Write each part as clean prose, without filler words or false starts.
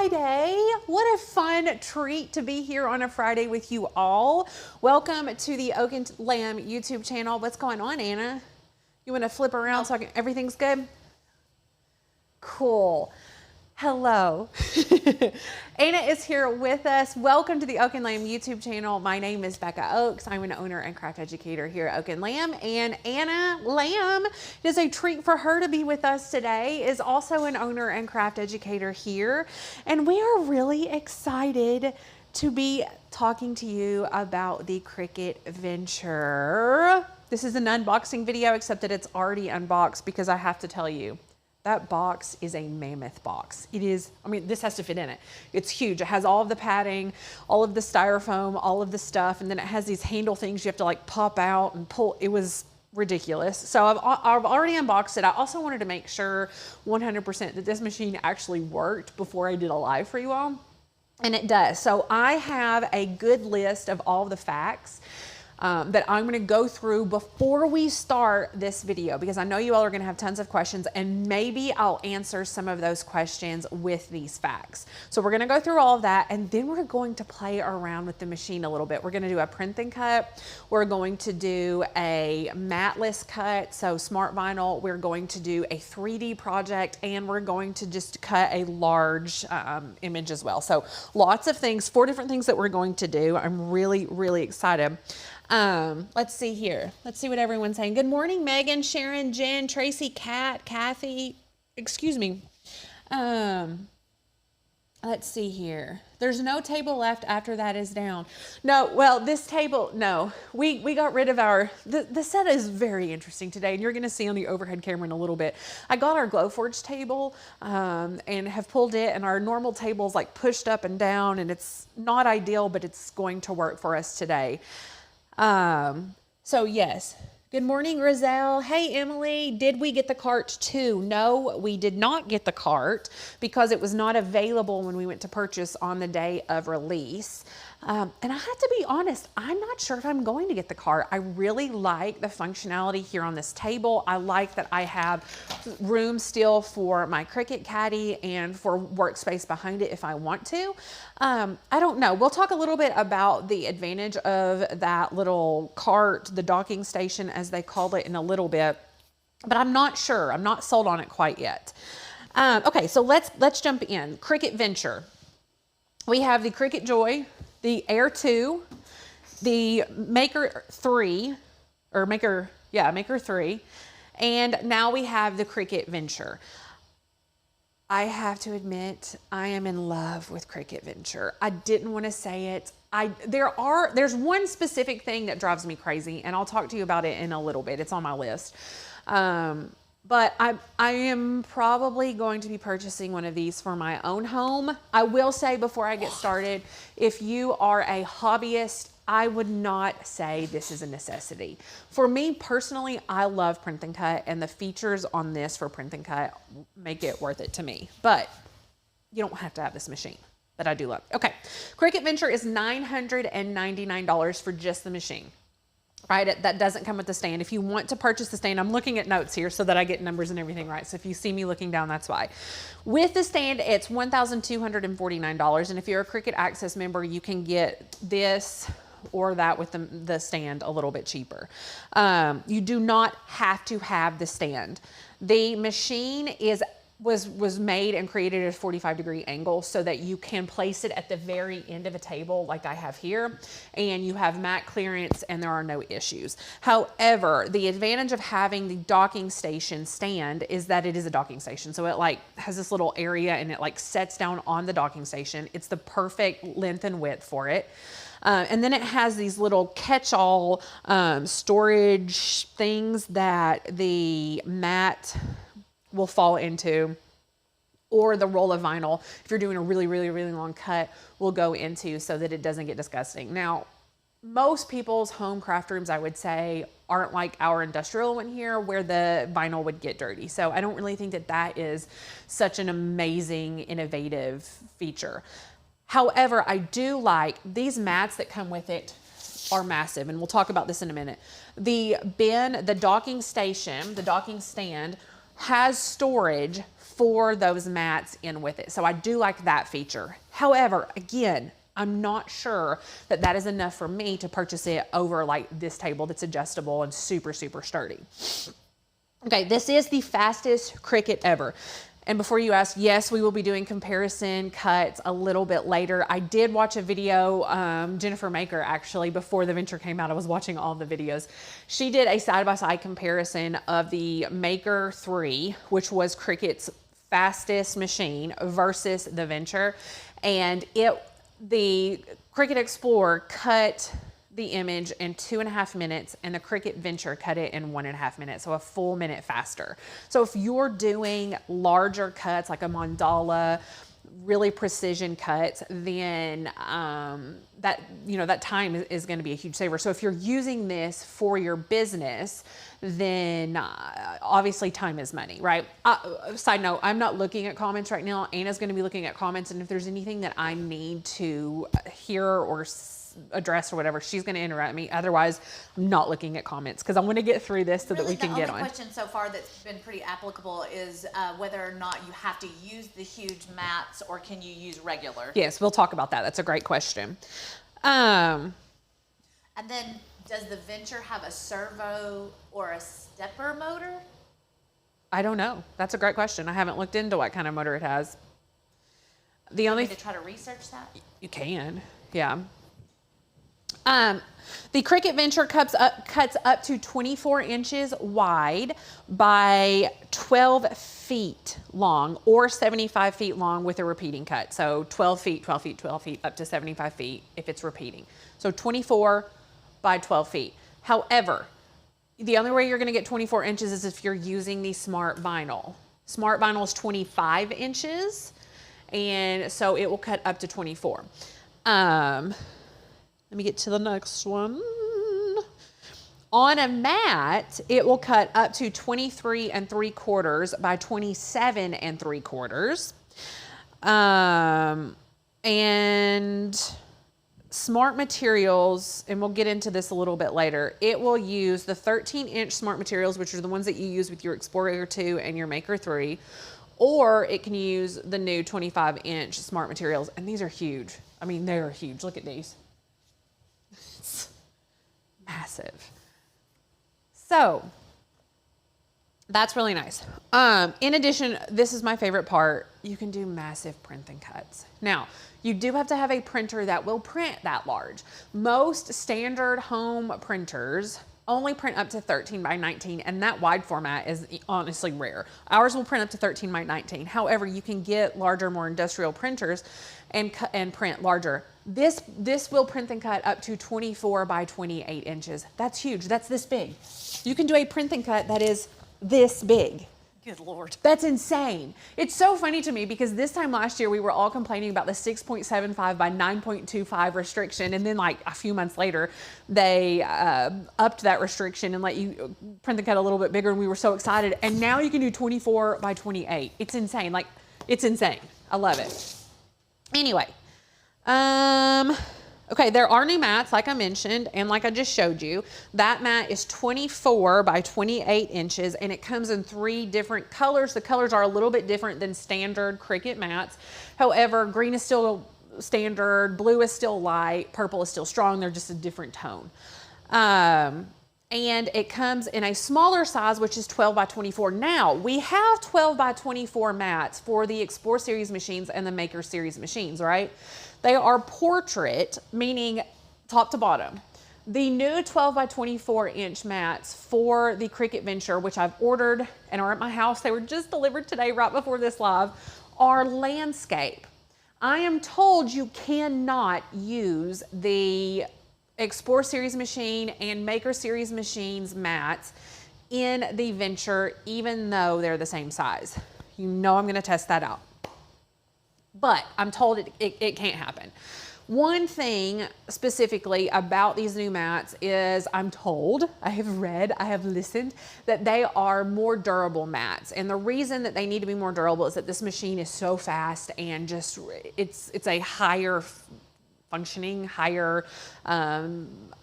Friday. What a fun treat to be here on a Friday with you all. Welcome to the Oak and Lamb YouTube channel. What's going on, Anna? You want to flip around so everything's good? Cool. Hello. Anna is here with us. Welcome to the Oak and Lamb YouTube channel. My name is Becca Oaks. I'm an owner and craft educator here at Oak and Lamb. And Anna Lamb, it is a treat for her to be with us today, is also an owner and craft educator here. And we are really excited to be talking to you about the Cricut Venture. This is an unboxing video, except that it's already unboxed because I have to tell you, that box is a mammoth box. It is, I mean, this has to fit in it. It's huge. It has all of the padding, all of the styrofoam, all of the stuff, and then it has these handle things you have to like pop out and pull. It was ridiculous. So I've already unboxed it. I also wanted to make sure 100% that this machine actually worked before I did a live for you all, and it does. So I have a good list of all the facts that I'm going to go through before we start this video, because I know you all are going to have tons of questions, and maybe I'll answer some of those questions with these facts. So we're going to go through all of that, and then we're going to play around with the machine a little bit. We're going to do a print and cut. We're going to do a Matless cut, so smart vinyl. We're going to do a 3D project, and we're going to just cut a large image as well. So lots of things, 4 different things that we're going to do. I'm really, really excited. Let's see here. Let's see what everyone's saying. Good morning, Megan, Sharon, Jen, Tracy, Kat, Kathy. Excuse me. Let's see here. There's no table left after that is down. No, well, this table, no. We got rid of our, the set is very interesting today, and you're going to see on the overhead camera in a little bit. I got our Glowforge table and have pulled it, and our normal table's like pushed up and down, and it's not ideal, but it's going to work for us today. So yes. Good morning, Roselle. Hey, Emily, did we get the cart too? No, we did not get the cart because it was not available when we went to purchase on the day of release. And I have to be honest, I'm not sure if I'm going to get the cart. I really like the functionality here on this table. I like that I have room still for my Cricut caddy and for workspace behind it if I want to. I don't know. We'll talk a little bit about the advantage of that little cart, the docking station as they call it, in a little bit, but I'm not sure. I'm not sold on it quite yet. Okay, so let's jump in. Cricut Venture. We have the Cricut Joy, the Air 2, the Maker 3, or Maker 3, and now we have the Cricut Venture. I have to admit, I am in love with Cricut Venture. I didn't want to say it. There's one specific thing that drives me crazy, and I'll talk to you about it in a little bit. It's on my list. But I am probably going to be purchasing one of these for my own home. I will say before I get started, if you are a hobbyist, I would not say this is a necessity. For me personally, I love print and cut, and the features on this for print and cut make it worth it to me. But you don't have to have this machine, but I do love it. Okay, Cricut Venture is $999 for just the machine. Right, that doesn't come with the stand. If you want to purchase the stand, I'm looking at notes here so that I get numbers and everything right. So if you see me looking down, that's why. With the stand, it's $1,249. And if you're a Cricut Access member, you can get this or that with the stand a little bit cheaper. You do not have to have the stand. The machine was made and created at a 45-degree angle so that you can place it at the very end of a table like I have here, and you have mat clearance and there are no issues. However, the advantage of having the docking station stand is that it is a docking station. So it like has this little area and it like sets down on the docking station. It's the perfect length and width for it. And then it has these little catch-all storage things that the mat will fall into, or the roll of vinyl, if you're doing a really, really, really long cut, will go into so that it doesn't get disgusting. Now, most people's home craft rooms, I would say, aren't like our industrial one here where the vinyl would get dirty. So I don't really think that that is such an amazing, innovative feature. However, I do like these mats that come with it are massive, and we'll talk about this in a minute. The bin, the docking station, the docking stand has storage for those mats in with it. So I do like that feature. However, again, I'm not sure that that is enough for me to purchase it over like this table that's adjustable and super, super sturdy. Okay, this is the fastest Cricut ever. And before you ask, yes, we will be doing comparison cuts a little bit later. I did watch a video, Jennifer Maker actually, before the Venture came out, I was watching all the videos. She did a side-by-side comparison of the Maker 3, which was Cricut's fastest machine, versus the Venture. And the Cricut Explorer cut the image in 2.5 minutes, and the Cricut Venture cut it in 1.5 minutes, so a full minute faster. So if you're doing larger cuts like a mandala, really precision cuts, then that time is going to be a huge saver. So if you're using this for your business, then obviously time is money, right? Side note, I'm not looking at comments right now. Anna's going to be looking at comments, and if there's anything that I need to hear or address or whatever, she's going to interrupt me. Otherwise, I'm not looking at comments because I want to get through this so that we can get on. The only question so far that's been pretty applicable is whether or not you have to use the huge mats or can you use regular? Yes, we'll talk about that. That's a great question. And then does the Venture have a servo or a stepper motor? I don't know. That's a great question. I haven't looked into what kind of motor it has. You want me to try to research that? You can, yeah. The Cricut Venture cuts up to 24 inches wide by 12 feet long, or 75 feet long with a repeating cut. So 12 feet, 12 feet, 12 feet, up to 75 feet if it's repeating. So 24 by 12 feet. However, the only way you're going to get 24 inches is if you're using the Smart Vinyl. Smart Vinyl is 25 inches, and so it will cut up to 24. Let me get to the next one. On a mat, it will cut up to 23 3/4 by 27 3/4. And Smart Materials, and we'll get into this a little bit later, it will use the 13-inch Smart Materials, which are the ones that you use with your Explorer 2 and your Maker 3, or it can use the new 25-inch Smart Materials, and these are huge. I mean, they are huge. Look at these. It's massive. So that's really nice. In addition, this is my favorite part. You can do massive print and cuts. Now, you do have to have a printer that will print that large. Most standard home printers only print up to 13 by 19, and that wide format is honestly rare. Ours will print up to 13 by 19. However, you can get larger, more industrial printers and print larger. This will print and cut up to 24 by 28 inches. That's huge. That's this big. You can do a print and cut that is this big. Good Lord. That's insane. It's so funny to me because this time last year we were all complaining about the 6.75 by 9.25 restriction, and then like a few months later they upped that restriction and let you print and cut a little bit bigger, and we were so excited. And now you can do 24 by 28. It's insane. Like, it's insane. I love it. Anyway, okay, there are new mats, like I mentioned, and like I just showed you. That mat is 24 by 28 inches, and it comes in 3 different colors. The colors are a little bit different than standard Cricut mats. However, green is still standard, blue is still light, purple is still strong. They're just a different tone. And it comes in a smaller size, which is 12 by 24. Now, we have 12 by 24 mats for the Explore Series machines and the Maker Series machines, right? They are portrait, meaning top to bottom. The new 12 by 24 inch mats for the Cricut Venture, which I've ordered and are at my house, they were just delivered today right before this live, are landscape. I am told you cannot use the Explore Series machine and Maker Series machines mats in the Venture, even though they're the same size. You know I'm going to test that out. But I'm told it can't happen. One thing specifically about these new mats is I'm told, I have read, I have listened, that they are more durable mats. And the reason that they need to be more durable is that this machine is so fast and just, it's a higher functioning, higher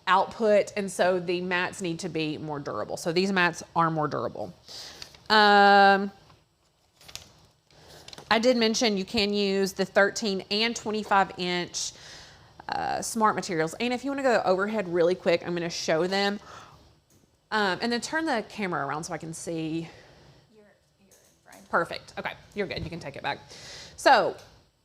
output. And so the mats need to be more durable. So these mats are more durable. I did mention you can use the 13 and 25 inch smart materials. And if you want to go overhead really quick, I'm going to show them. And then turn the camera around so I can see. You're right. Perfect. Okay, you're good. You can take it back. So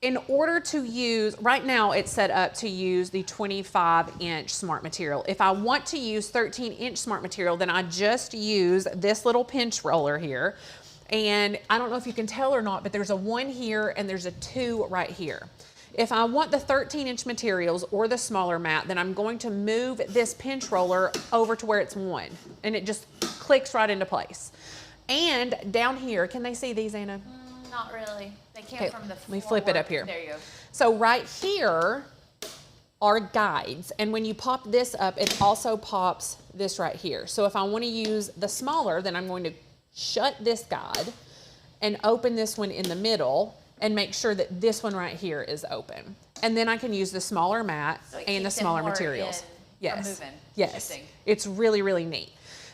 in order to use, right now it's set up to use the 25 inch smart material. If I want to use 13 inch smart material, then I just use this little pinch roller here. And I don't know if you can tell or not, but there's a 1 here and there's a 2 right here. If I want the 13 inch materials or the smaller mat, then I'm going to move this pinch roller over to where it's 1 and it just clicks right into place. And down here, can they see these, Anna? Not really. They came from the Let me flip it up here. There you go. So right here are guides. And when you pop this up, it also pops this right here. So if I want to use the smaller, then I'm going to shut this guide and open this one in the middle and make sure that this one right here is open. And then I can use the smaller mat and the smaller materials. Yes. Yes. It's really, really neat.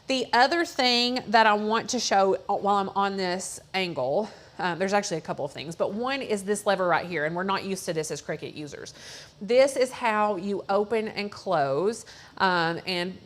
The other thing that I want to show while I'm on this angle, there's actually a couple of things, but one is this lever right here, and we're not used to this as Cricut users. This is how you open and close and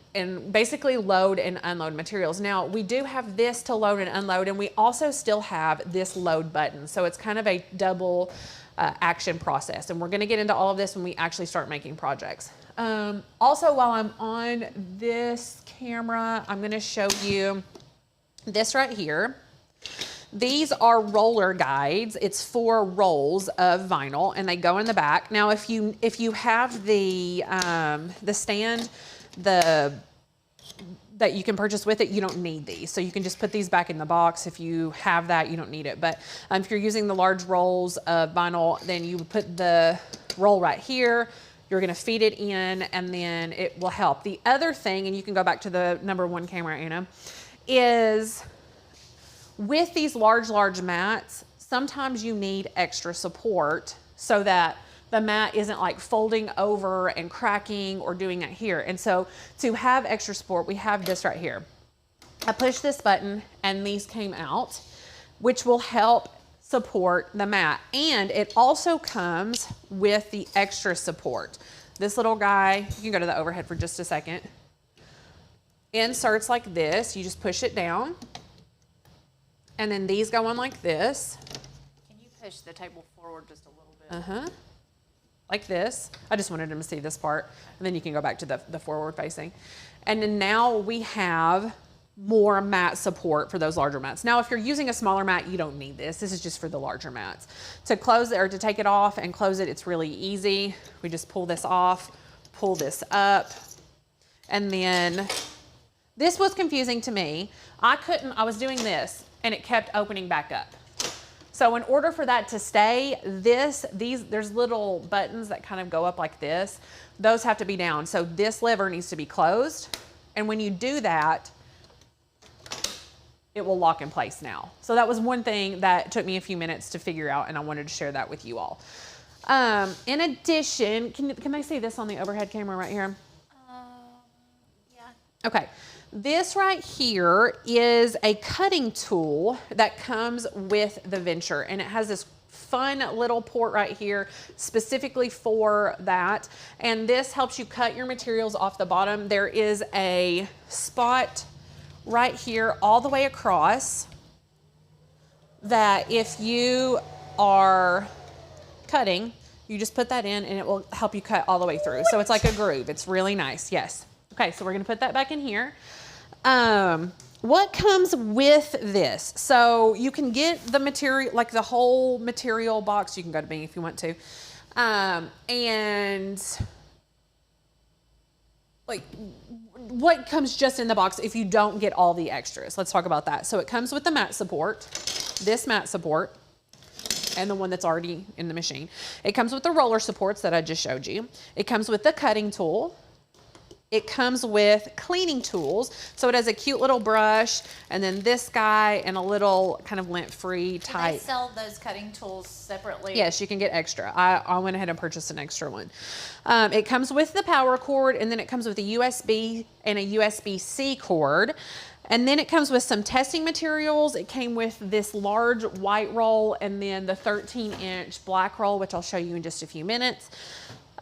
basically load and unload materials. Now, we do have this to load and unload, and we also still have this load button. So it's kind of a double action process, and we're gonna get into all of this when we actually start making projects. Also, while I'm on this camera, I'm gonna show you this right here. These are roller guides. It's 4 rolls of vinyl, and they go in the back. Now, if you have the stand that you can purchase with it, you don't need these. So you can just put these back in the box. If you have that, you don't need it. But if you're using the large rolls of vinyl, then you would put the roll right here. You're gonna feed it in, and then it will help. The other thing, and you can go back to the #1 camera, Anna, is with these large mats, sometimes you need extra support so that the mat isn't like folding over and cracking or doing it here. And so to have extra support, we have this right here. I pushed this button and these came out, which will help support the mat. And it also comes with the extra support. This little guy, you can go to the overhead for just a second, inserts like this. You just push it down. And then these go on like this. Can you push the table forward just a little bit? Like this. I just wanted them to see this part. And then you can go back to the forward facing. And then now we have more mat support for those larger mats. Now, if you're using a smaller mat, you don't need this. This is just for the larger mats. To close it or to take it off and close it, it's really easy. We just pull this off, pull this up. And then this was confusing to me. I was doing this and it kept opening back up. So in order for that to stay, there's little buttons that kind of go up like this. Those have to be down. So this lever needs to be closed. And when you do that, it will lock in place now. So that was one thing that took me a few minutes to figure out, and I wanted to share that with you all. In addition, can I see this on the overhead camera right here? Yeah. Okay. This right here is a cutting tool that comes with the Venture, and it has this fun little port right here specifically for that. And this helps you cut your materials off the bottom. There is a spot right here all the way across that if you are cutting, you just put that in and it will help you cut all the way through. So it's like a groove. It's really nice. Yes. Okay, so we're gonna put that back in here. What comes with this? So you can get the material, like the whole material box. You can go to Bing if you want to. And like what comes just in the box if you don't get all the extras? Let's talk about that. So it comes with the mat support, this mat support, and the one that's already in the machine. It comes with the roller supports that I just showed you. It comes with the cutting tool. It comes with cleaning tools. So it has a cute little brush, and then this guy, and a little kind of lint-free type. Do they sell those cutting tools separately? Yes, you can get extra. I went ahead and purchased an extra one. It comes with the power cord, and then it comes with a USB and a USB-C cord. And then it comes with some testing materials. It came with this large white roll and then the 13-inch black roll, which I'll show you in just a few minutes.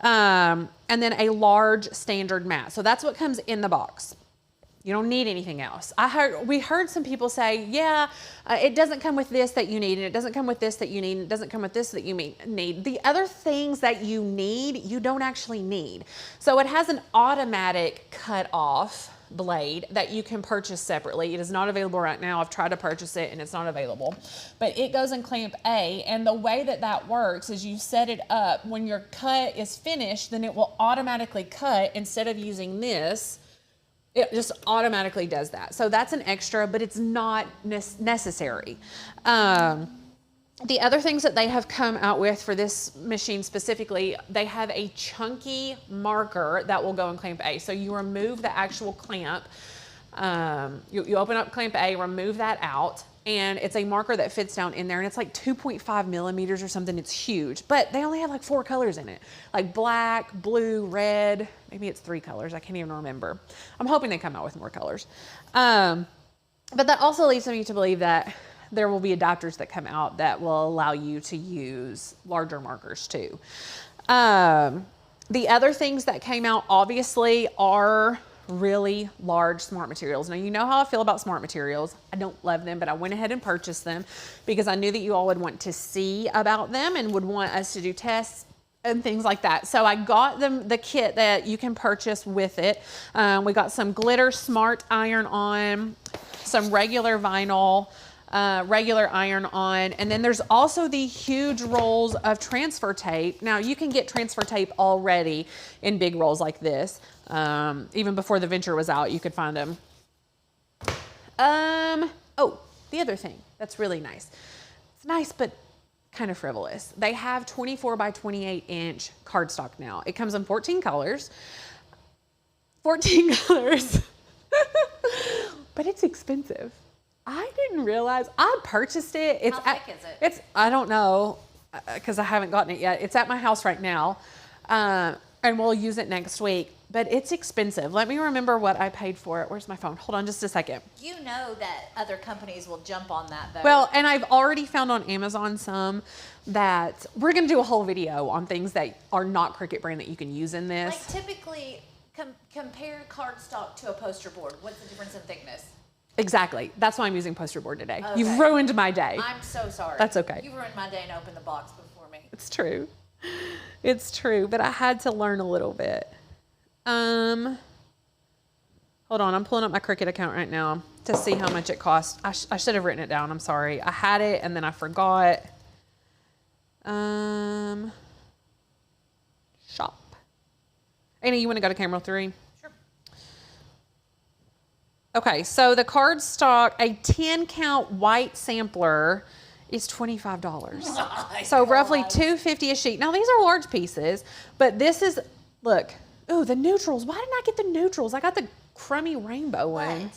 And then a large standard mat. So that's what comes in the box. You don't need anything else. We heard some people say, yeah, it doesn't come with this that you need, and it doesn't come with this that you need, and it doesn't come with this that you need. The other things that you need, you don't actually need. So it has an automatic cut off blade that you can purchase separately. It is not available right now. I've tried to purchase it and it's not available, but it goes in clamp A. And the way that that works is you set it up when your cut is finished, then it will automatically cut instead of using this. It just automatically does that. So that's an extra, but it's not necessary. The other things that they have come out with for this machine specifically, they have a chunky marker that will go in clamp A. So you remove the actual clamp, you open up clamp A, remove that out, and it's a marker that fits down in there, and it's like 2.5 millimeters or something. It's huge, but they only have like 4 colors in it, like black, blue, red, maybe it's 3 colors. I can't even remember. I'm hoping they come out with more colors. But that also leads me to believe that there will be adapters that come out that will allow you to use larger markers too. The other things that came out obviously are really large smart materials. Now, you know how I feel about smart materials. I don't love them, but I went ahead and purchased them because I knew that you all would want to see about them and would want us to do tests and things like that. So I got them the kit that you can purchase with it. We got some glitter smart iron on, some regular vinyl, regular iron on, and then there's also the huge rolls of transfer tape. Now you can get transfer tape already in big rolls like this. Even before the Venture was out, you could find them. Oh, the other thing that's really nice. It's nice, but kind of frivolous. They have 24 by 28 inch cardstock now. It comes in 14 colors. 14 colors. But it's expensive. I didn't realize. I purchased it. How thick is it? It's, I don't know, because I haven't gotten it yet. It's at my house right now, and we'll use it next week. But it's expensive. Let me remember what I paid for it. Where's my phone? Hold on just a second. You know that other companies will jump on that though. Well, and I've already found on Amazon some that we're going to do a whole video on things that are not Cricut brand that you can use in this. Like typically, compare cardstock to a poster board. What's the difference in thickness? Exactly. That's why I'm using poster board today. Okay. You've ruined my day. I'm so sorry. That's okay. You ruined my day and opened the box before me. It's true. It's true, but I had to learn a little bit. Hold on, I'm pulling up my Cricut account right now to see how much it cost. I should have written it down. I'm sorry. I had it and then I forgot. Shop. Anna, you want to go to camera 3? Sure. Okay, so the cardstock, a 10 count white sampler is $25. So roughly $2.50 a sheet. Now these are large pieces, but this is, look, ooh, the neutrals. Why didn't I get the neutrals? I got the crummy rainbow one.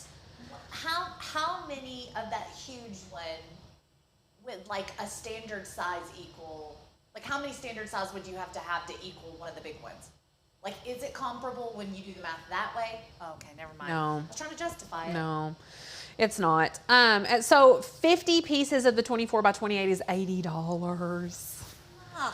How many of that huge one would like a standard size equal? Like how many standard size would you have to equal one of the big ones? Like, is it comparable when you do the math that way? Oh, okay, never mind. No. I was trying to justify it. No, it's not. And so 50 pieces of the 24 by 28 is $80. My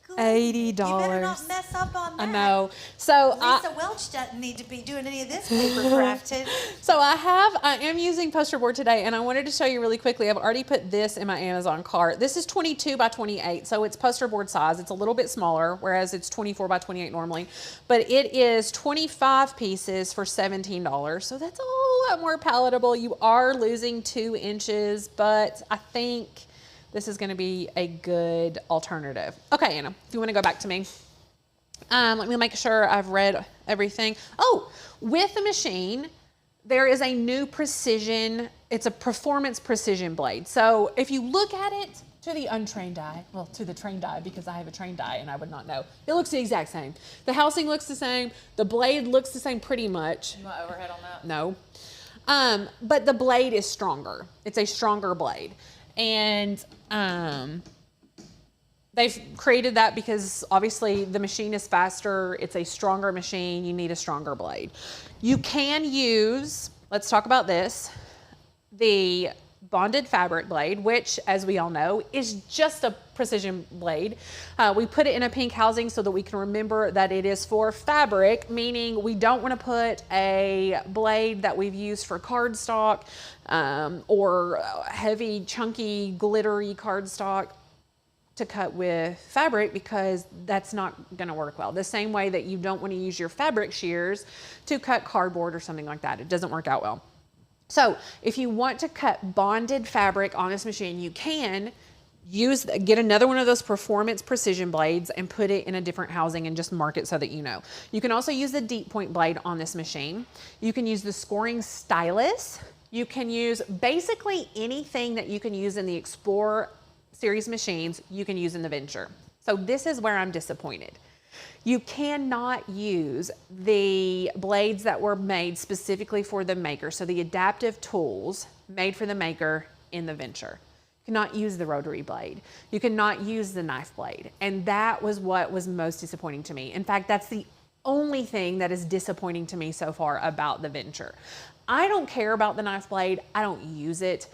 goodness. $80. You better not mess up on that. I know. So Lisa Welch doesn't need to be doing any of this paper crafting. So I am using poster board today, and I wanted to show you really quickly. I've already put this in my Amazon cart. This is 22 by 28, so it's poster board size. It's a little bit smaller, whereas it's 24 by 28 normally. But it is 25 pieces for $17, so that's a whole lot more palatable. You are losing 2 inches, but I think this is going to be a good alternative. Okay, Anna, if you want to go back to me. Let me make sure I've read everything. Oh, with the machine, there is a new precision. It's a performance precision blade. So if you look at it to the untrained eye, well, to the trained eye, because I have a trained eye and I would not know, it looks the exact same. The housing looks the same. The blade looks the same pretty much. You want overhead on that? No. But the blade is stronger. It's a stronger blade. And they've created that because obviously the machine is faster. It's a stronger machine. You need a stronger blade. You can use let's talk about this. The bonded fabric blade, which, as we all know, is just a precision blade. We put it in a pink housing so that we can remember that it is for fabric, meaning we don't want to put a blade that we've used for cardstock or heavy, chunky, glittery cardstock to cut with fabric, because that's not going to work well. The same way that you don't want to use your fabric shears to cut cardboard or something like that. It doesn't work out well. So if you want to cut bonded fabric on this machine, you can get another one of those performance precision blades and put it in a different housing and just mark it so that you know. You can also use the deep point blade on this machine. You can use the scoring stylus. You can use basically anything that you can use in the Explorer series machines, you can use in the Venture. So this is where I'm disappointed. You cannot use the blades that were made specifically for the maker. So the adaptive tools made for the maker in the Venture. You cannot use the rotary blade. You cannot use the knife blade. And that was what was most disappointing to me. In fact, that's the only thing that is disappointing to me so far about the Venture. I don't care about the knife blade. I don't use it.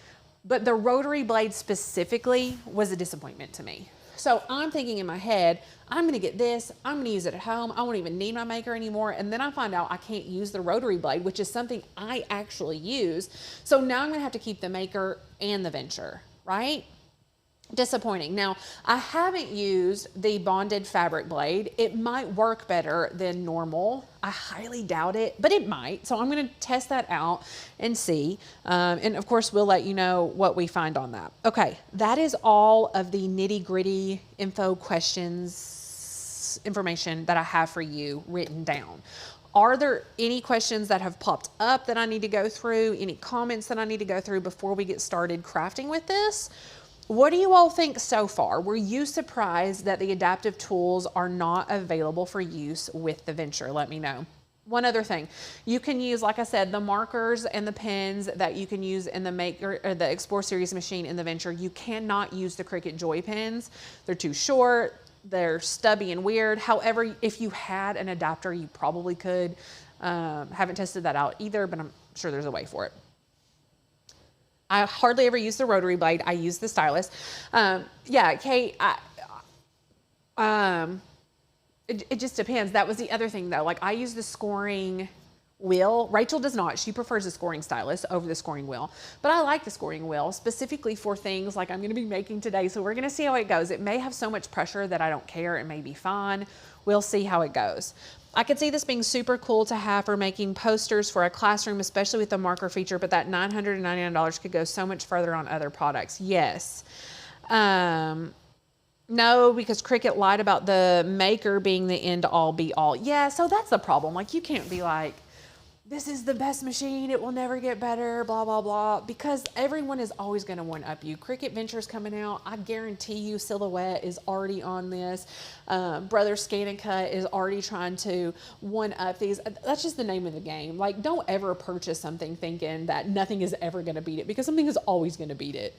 But the rotary blade specifically was a disappointment to me. So I'm thinking in my head, I'm gonna get this, I'm gonna use it at home, I won't even need my maker anymore, and then I find out I can't use the rotary blade, which is something I actually use. So now I'm gonna have to keep the maker and the Venture, right? Disappointing. Now, I haven't used the bonded fabric blade. It might work better than normal. I highly doubt it, but it might. So I'm going to test that out and see. And of course, we'll let you know what we find on that. Okay, that is all of the nitty-gritty info, questions, information that I have for you written down. Are there any questions that have popped up that I need to go through? Any comments that I need to go through before we get started crafting with this? What do you all think so far? Were you surprised that the adaptive tools are not available for use with the Venture? Let me know. One other thing, you can use, like I said, the markers and the pens that you can use in the Maker or the Explore Series machine in the Venture. You cannot use the Cricut Joy pens. They're too short, they're stubby and weird. However, if you had an adapter, you probably could. Haven't tested that out either, but I'm sure there's a way for it. I hardly ever use the rotary blade. I use the stylus. Yeah, Kate, it just depends. That was the other thing though. Like I use the scoring wheel. Rachel does not. She prefers the scoring stylus over the scoring wheel. But I like the scoring wheel specifically for things like I'm going to be making today. So we're going to see how it goes. It may have so much pressure that I don't care. It may be fine. We'll see how it goes. I could see this being super cool to have for making posters for a classroom, especially with the marker feature, but that $999 could go so much further on other products. Yes. No, because Cricut lied about the maker being the end all be all. Yeah, so that's the problem. Like you can't be like, this is the best machine, it will never get better, blah, blah, blah, because everyone is always going to one-up you. Cricut Venture's coming out. I guarantee you Silhouette is already on this. Brother Scan and Cut is already trying to one-up these. That's just the name of the game. Like, don't ever purchase something thinking that nothing is ever going to beat it, because something is always going to beat it.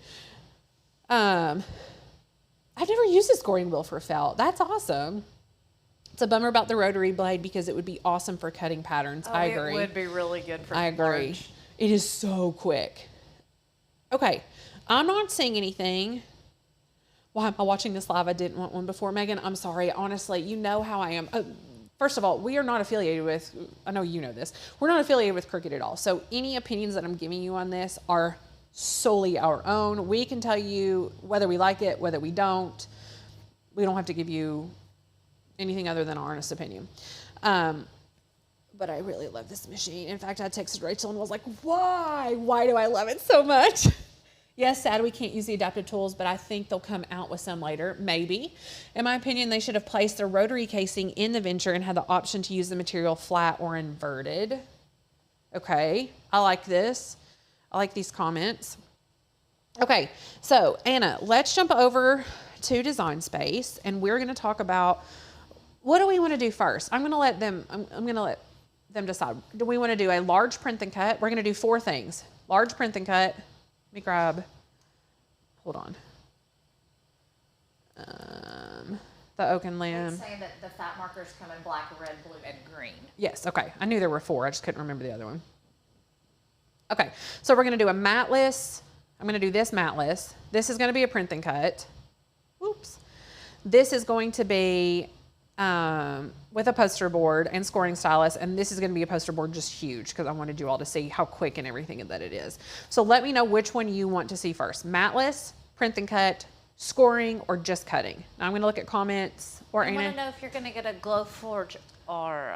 I've never used a scoring wheel for felt. That's awesome. It's a bummer about the rotary blade because it would be awesome for cutting patterns. I agree. It would be really good for I agree. March. It is so quick. Okay, I'm not seeing anything. Why am I watching this live? I didn't want one before. Megan, I'm sorry. Honestly, you know how I am. First of all, we are not affiliated with, I know you know this, we're not affiliated with Cricut at all. So any opinions that I'm giving you on this are solely our own. We can tell you whether we like it, whether we don't. We don't have to give you anything other than our honest opinion. But I really love this machine. In fact, I texted Rachel and was like, why? Why do I love it so much? Yes, sad we can't use the adaptive tools, but I think they'll come out with some later, maybe. In my opinion, they should have placed the rotary casing in the Venture and had the option to use the material flat or inverted. Okay, I like this. I like these comments. Okay, so Anna, let's jump over to Design Space, and we're going to talk about what do we want to do first. I'm going to let them decide. Do we want to do a large print and cut? We're going to do 4 things. Large print and cut. Let me grab. Hold on. The oak and lamb. It's saying that the fat markers come in black, red, blue, and green. Yes. Okay. I knew there were 4. I just couldn't remember the other one. Okay, so we're gonna do a Matless. I'm gonna do this Matless. This is gonna be a print and cut. Oops. This is going to be with a poster board and scoring stylus, and this is gonna be a poster board just huge because I wanted you all to see how quick and everything that it is. So let me know which one you want to see first. Matless, print and cut, scoring, or just cutting. Now I'm gonna look at comments. Or I Anna. want to know if you're going to get a Glowforge or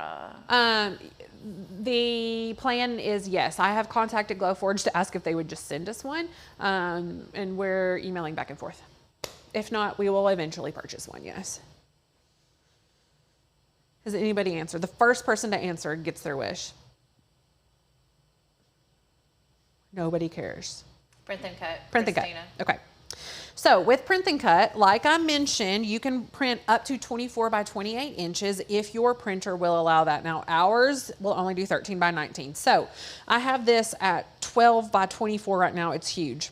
The plan is yes. I have contacted Glowforge to ask if they would just send us one, and we're emailing back and forth. If not, we will eventually purchase one, yes. Has anybody answered? The first person to answer gets their wish. Nobody cares. print and cut. Print and cut. Christina. Okay. So with print and cut, like I mentioned, you can print up to 24 by 28 inches if your printer will allow that. Now ours will only do 13 by 19. So I have this at 12 by 24 right now. It's huge.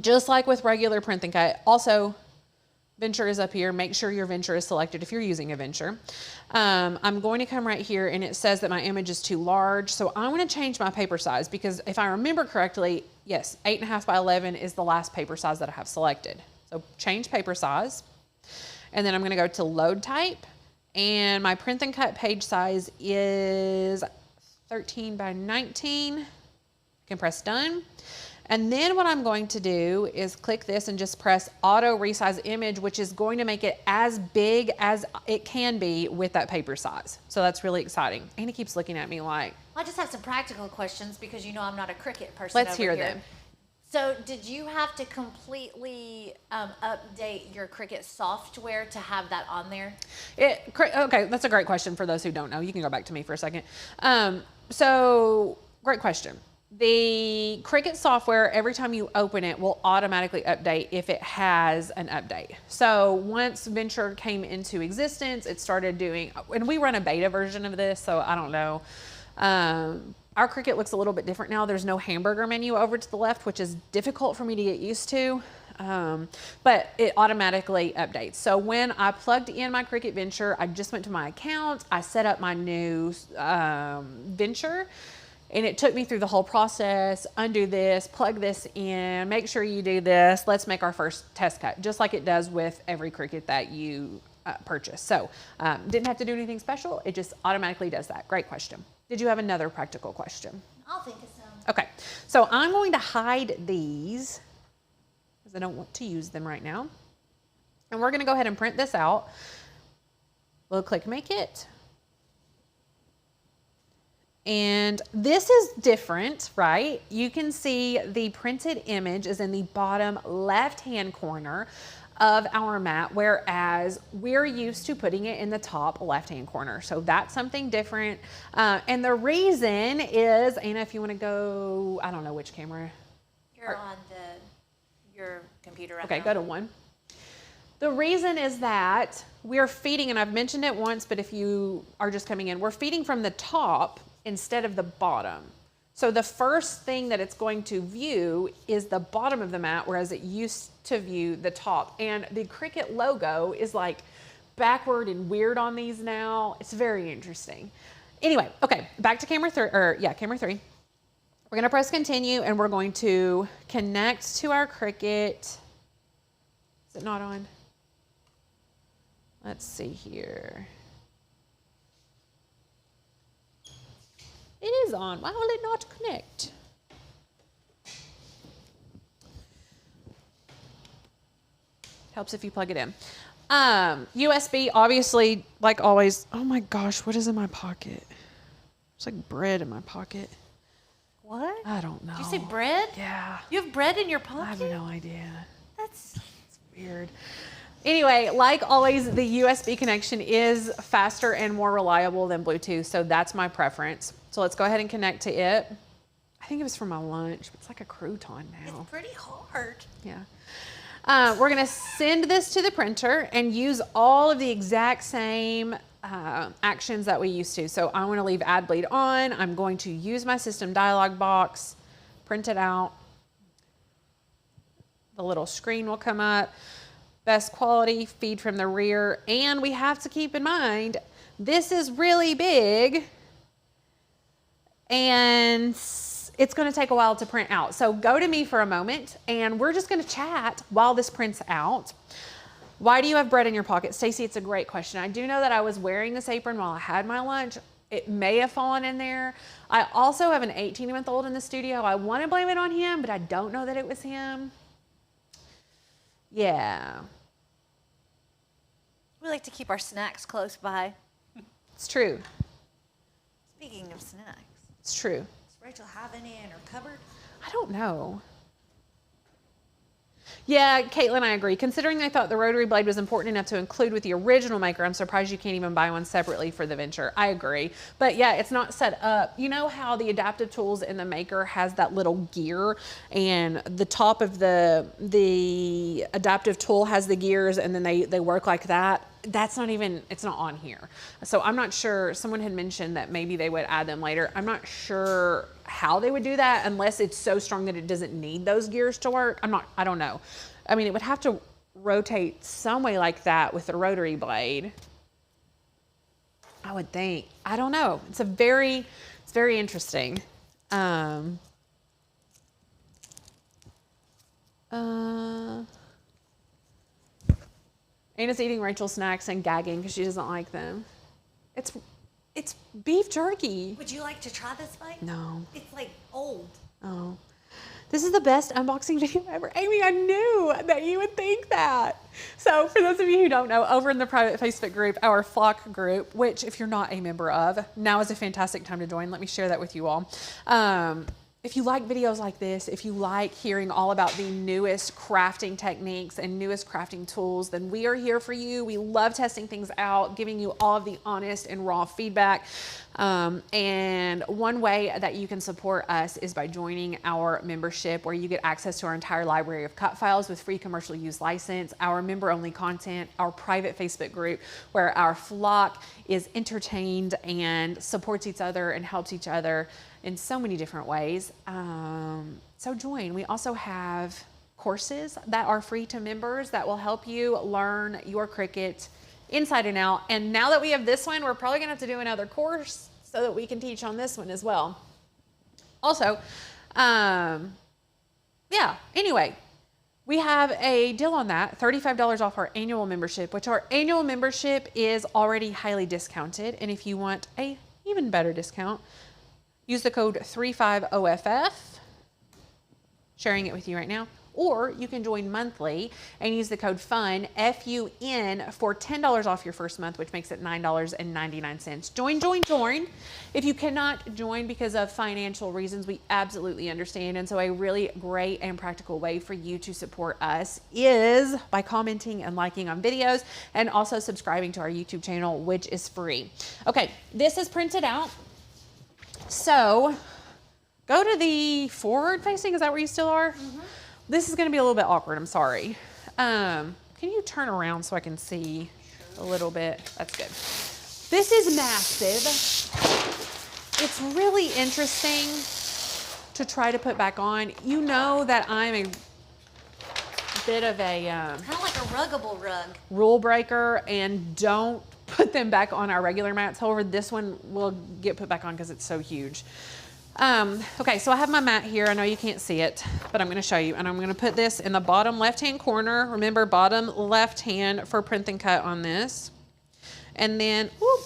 Just like with regular print and cut. Also, Venture is up here. Make sure your Venture is selected if you're using a Venture. I'm going to come right here and it says that my image is too large. So I'm going to change my paper size because if I remember correctly, yes, 8.5 by 11 is the last paper size that I have selected. So change paper size. And then I'm going to go to load type. And my print and cut page size is 13 by 19. You can press done. And then what I'm going to do is click this and just press auto resize image, which is going to make it as big as it can be with that paper size. So that's really exciting. Anna keeps looking at me like, I just have some practical questions because you know I'm not a Cricut person. let's over hear here. them. So did you have to completely update your Cricut software to have that on there? Okay, that's a great question for those who don't know. You can go back to me for a second. So great question. The Cricut software, every time you open it, will automatically update if it has an update. So once Venture came into existence, it started doing, and we run a beta version of this, so I don't know. Our Cricut looks a little bit different now. There's no hamburger menu over to the left, which is difficult for me to get used to. But it automatically updates. So when I plugged in my Cricut Venture, I just went to my account, I set up my new Venture, and it took me through the whole process. Undo this, plug this in, make sure you do this. Let's make our first test cut, just like it does with every Cricut that you purchase. So didn't have to do anything special. It just automatically does that. Great question. Did you have another practical question? I'll think of some. Okay, so I'm going to hide these because I don't want to use them right now. And we're gonna go ahead and print this out. We'll click make it. And this is different, right? You can see the printed image is in the bottom left-hand corner of our mat, whereas we're used to putting it in the top left-hand corner. So that's something different. And the reason is, Anna, if you wanna go, I don't know which camera. You're on your computer right Okay, now. go to one. The reason is that we're feeding, and I've mentioned it once, but if you are just coming in, we're feeding from the top instead of the bottom. So the first thing that it's going to view is the bottom of the mat, whereas it used to view the top. And the Cricut logo is like backward and weird on these now. It's very interesting. Anyway, okay, back to camera three. We're gonna press continue and we're going to connect to our Cricut. Is it not on? Let's see here. It is on. Why will it not connect? Helps if you plug it in. USB, obviously, like always. Oh my gosh, what is in my pocket? There's like bread in my pocket. What? I don't know. Did you say bread? Yeah. You have bread in your I pocket? have no idea. That's Weird. Anyway, like always, the USB connection is faster and more reliable than Bluetooth, so that's my preference. So let's go ahead and connect to it. I think it was for my lunch, but it's like a crouton now. it's pretty hard. Yeah. We're gonna send this to the printer and use all of the exact same actions that we used to. So I wanna leave add bleed on. I'm going to use my system dialog box, print it out. The little screen will come up. Best quality, feed from the rear. And we have to keep in mind, this is really big. And it's going to take a while to print out. So go to me for a moment and we're just going to chat while this prints out. Why do you have bread in your pocket? Stacy, it's a great question. I do know that I was wearing this apron while I had my lunch. It may have fallen in there. I also have an 18-month-old in the studio. I want to blame it on him, but I don't know that it was him. Yeah. We like to keep our snacks close by. It's true. Speaking of snacks, It's true. does Rachel have any in her cupboard? I don't know. Yeah, Caitlin, I agree. Considering I thought the rotary blade was important enough to include with the original maker, I'm surprised you can't even buy one separately for the venture. I agree. But yeah, it's not set up. You know how the adaptive tools in the maker has that little gear and the top of the adaptive tool has the gears and then they work like that? That's not even, it's not on here. So I'm not sure, someone had mentioned that maybe they would add them later. I'm not sure how they would do that unless it's so strong that it doesn't need those gears to work. I don't know. I mean, it would have to rotate some way like that with the rotary blade, I would think. I don't know. It's very interesting. Anna's eating Rachel's snacks and gagging because she doesn't like them. It's beef jerky. Would you like to try this bite? No. It's like old. Oh. This is the best unboxing video ever. Amy, I knew that you would think that. So for those of you who don't know, over in the private Facebook group, our flock group, which if you're not a member of, now is a fantastic time to join. Let me share that with you all. If you like videos like this, if you like hearing all about the newest crafting techniques and newest crafting tools, then we are here for you. We love testing things out, giving you all of the honest and raw feedback. And one way that you can support us is by joining our membership, where you get access to our entire library of cut files with free commercial use license, our member-only content, our private Facebook group where our flock is entertained and supports each other and helps each other in so many different ways. So join. We also have courses that are free to members that will help you learn your Cricut inside and out. And now that we have this one, we're probably gonna have to do another course so that we can teach on this one as well. Also, yeah, anyway, we have a deal on that, $35 off our annual membership, which our annual membership is already highly discounted. And if you want a even better discount, use the code 35OFF, sharing it with you right now, or you can join monthly and use the code FUN, F-U-N, for $10 off your first month, which makes it $9.99. Join. If you cannot join because of financial reasons, we absolutely understand. And so a really great and practical way for you to support us is by commenting and liking on videos and also subscribing to our YouTube channel, which is free. Okay, this is printed out. So go to the forward facing. Is that where you still are? Mm-hmm. This is going to be a little bit awkward. I'm sorry. Can you turn around so I can see a little bit? That's good. This is massive. It's really interesting to try to put back on. You know that I'm a bit of a Kind of like a ruggable rug. rule breaker and don't put them back on our regular mats. However, this one will get put back on because it's so huge. Okay, so I have my mat here. I know you can't see it, but I'm going to show you. And I'm going to put this in the bottom left-hand corner. Remember, bottom left hand for print and cut on this. And then, whoop,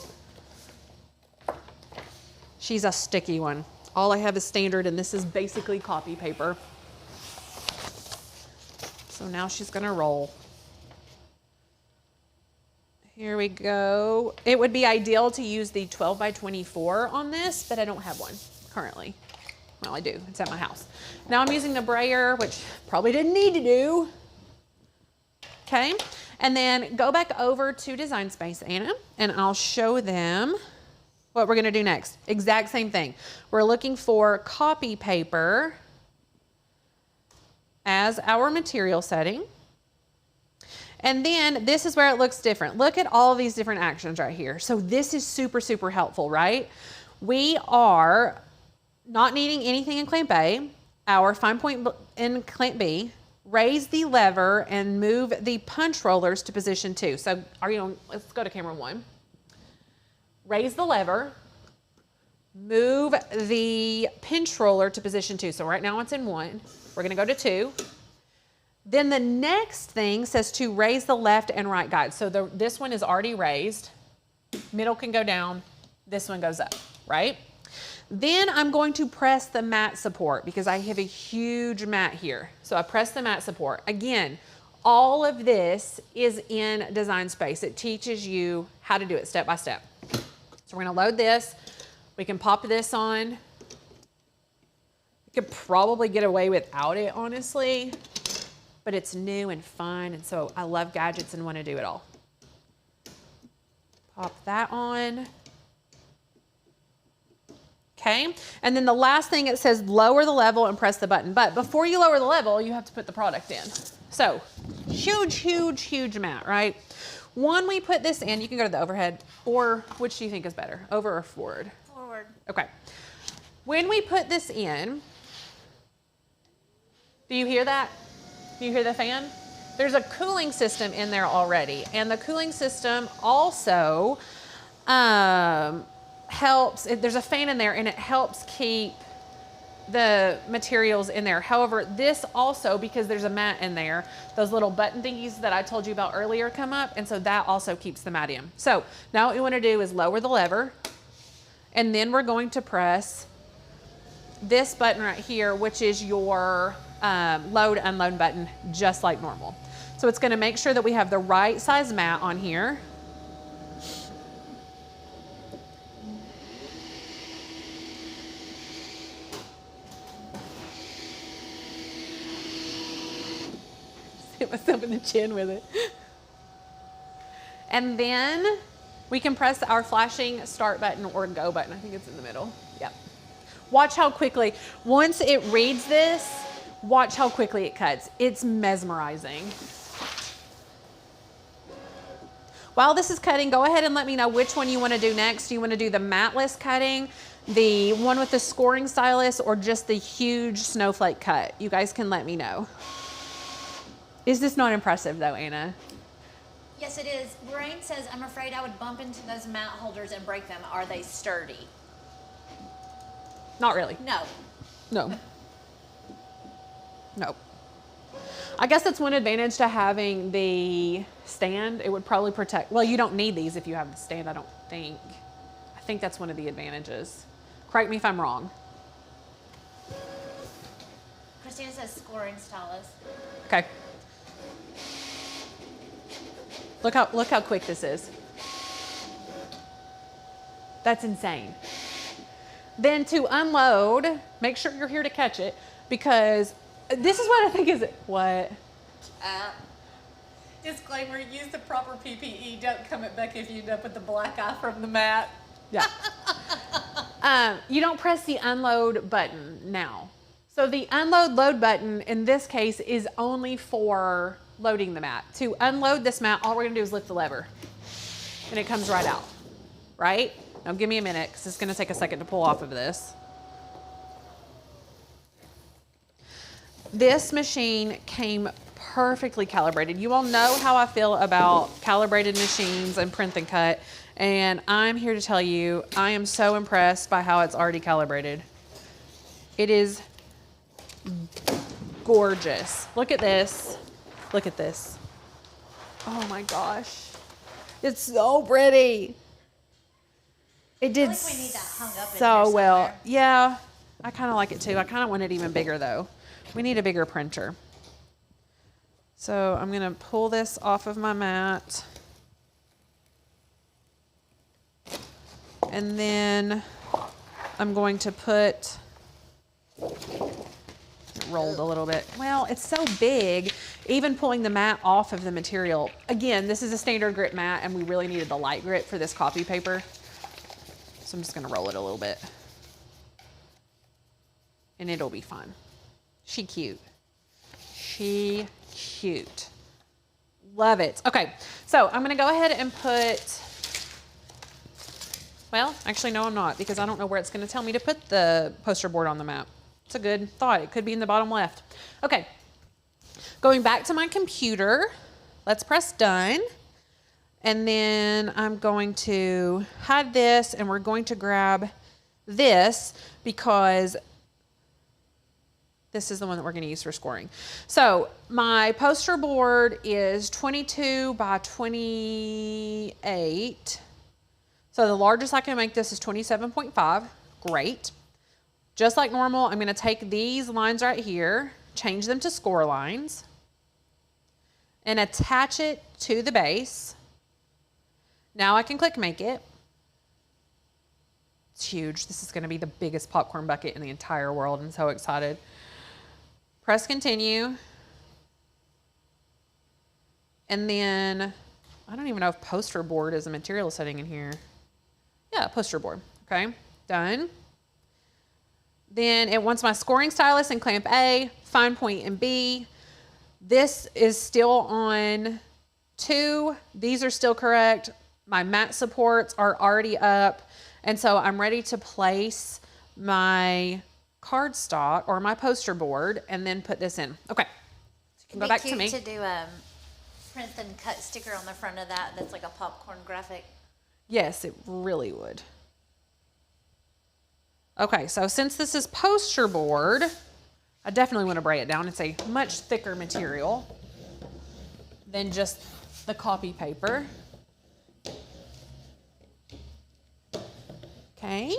she's a sticky one. All I have is standard, and this is basically copy paper. So now she's going to roll. Here we go. It would be ideal to use the 12 by 24 on this, but I don't have one currently. Well, I do. It's at my house. Now I'm using the brayer, which probably didn't need to do. Okay. And then go back over to Design Space, Anna, and I'll show them what we're going to do next. Exact same thing. We're looking for copy paper as our material setting. And then this is where it looks different. Look at all of these different actions right here. So this is super, super helpful, right? We are not needing anything in clamp A, our fine point in clamp B, raise the lever and move the punch rollers to position 2. So let's go to camera 1. Raise the lever, move the pinch roller to position 2. So right now it's in 1. We're gonna go to 2. Then the next thing says to raise the left and right guide. So this one is already raised. Middle can go down, this one goes up, right? Then I'm going to press the mat support because I have a huge mat here. So I press the mat support. Again, all of this is in Design Space. It teaches you how to do it step by step. So we're gonna load this. We can pop this on. We could probably get away without it, honestly, but it's new and fun, and so I love gadgets and want to do it all. Pop that on. Okay, and then the last thing, it says lower the level and press the button. But before you lower the level, you have to put the product in. So huge, huge, huge mat, right? When we put this in, you can go to the overhead, or which do you think is better, over or forward? Forward. Okay. When we put this in, do you hear that? Do you hear the fan? There's a cooling system in there already, and the cooling system also helps. There's a fan in there, and it helps keep the materials in there. However, this also, because there's a mat in there, those little button thingies that I told you about earlier come up, and so that also keeps the mat in. So now what we want to do is lower the lever, and then we're going to press this button right here, which is your load unload button, just like normal. So it's going to make sure that we have the right size mat on here. Hit myself in the chin with it. And then we can press our flashing start button or go button. I think it's in the middle. Yep. Watch how quickly, once it reads this, watch how quickly it cuts. It's mesmerizing. While this is cutting, go ahead and let me know which one you want to do next. Do you want to do the matless cutting, the one with the scoring stylus, or just the huge snowflake cut? You guys can let me know. Is this not impressive though, Anna? Yes, it is. Lorraine says, I'm afraid I would bump into those mat holders and break them. Are they sturdy? Not really. No. No. Nope. I guess that's one advantage to having the stand. It would probably protect, well, you don't need these if you have the stand, I don't think. I think that's one of the advantages. Correct me if I'm wrong. Christina says scoring stylus. Okay. Look how quick this is. That's insane. Then to unload, make sure you're here to catch it, because this is what I think is it. What? Disclaimer, use the proper PPE. Don't come at Becca if you end up with the black eye from the mat. Yeah. You don't press the unload button now. So the unload load button in this case is only for loading the mat. To unload this mat, all we're gonna do is lift the lever and it comes right out, right? Now give me a minute because it's gonna take a second to pull off of this. This machine came perfectly calibrated. You all know how I feel about calibrated machines and print and cut, and I'm here to tell you, I am so impressed by how it's already calibrated. It is gorgeous. Look at this. Look at this. Oh my gosh. It's so pretty. It did I feel like we need that hung up in so here well. somewhere. Yeah, I kind of like it too. I kind of want it even bigger though. We need a bigger printer. So I'm gonna pull this off of my mat. And then I'm going to put, it rolled a little bit. Well, it's so big, even pulling the mat off of the material. Again, this is a standard grit mat and we really needed the light grit for this copy paper. So I'm just gonna roll it a little bit. And it'll be fun. She cute. She cute. Love it. Okay, so I'm gonna go ahead and put, well, actually no I'm not, because I don't know where it's gonna tell me to put the poster board on the map. It's a good thought. It could be in the bottom left. Okay, going back to my computer, let's press done. And then I'm going to hide this and we're going to grab this because this is the one that we're going to use for scoring. So my poster board is 22 by 28. So the largest I can make this is 27.5. Great. Just like normal, I'm going to take these lines right here, change them to score lines, and attach it to the base. Now I can click make it. It's huge. This is going to be the biggest popcorn bucket in the entire world. I'm so excited. Press continue. And then, I don't even know if poster board is a material setting in here. Yeah, poster board. Okay, done. Then it wants my scoring stylus and clamp A, fine point in B. This is still on 2. These are still correct. My mat supports are already up. And so I'm ready to place my cardstock or my poster board and then put this in. Okay, so you can go back to me. To do print and cut sticker on the front of that that's like a popcorn graphic. Yes, it really would. Okay, so since this is poster board, I definitely want to braid it down. It's a much thicker material than just the copy paper. Okay.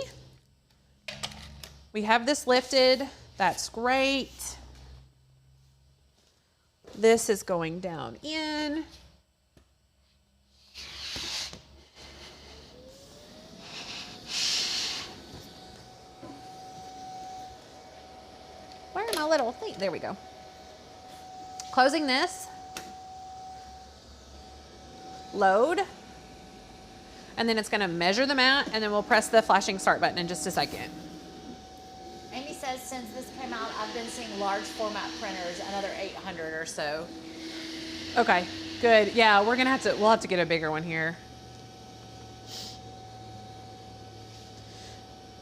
We have this lifted. That's great. This is going down in. Where are my little things? There we go. Closing this. Load. And then it's going to measure the mat, and then we'll press the flashing start button in just a second. Amy says since this came out, I've been seeing large format printers, another 800 or so. Okay, good. Yeah, we'll have to get a bigger one here.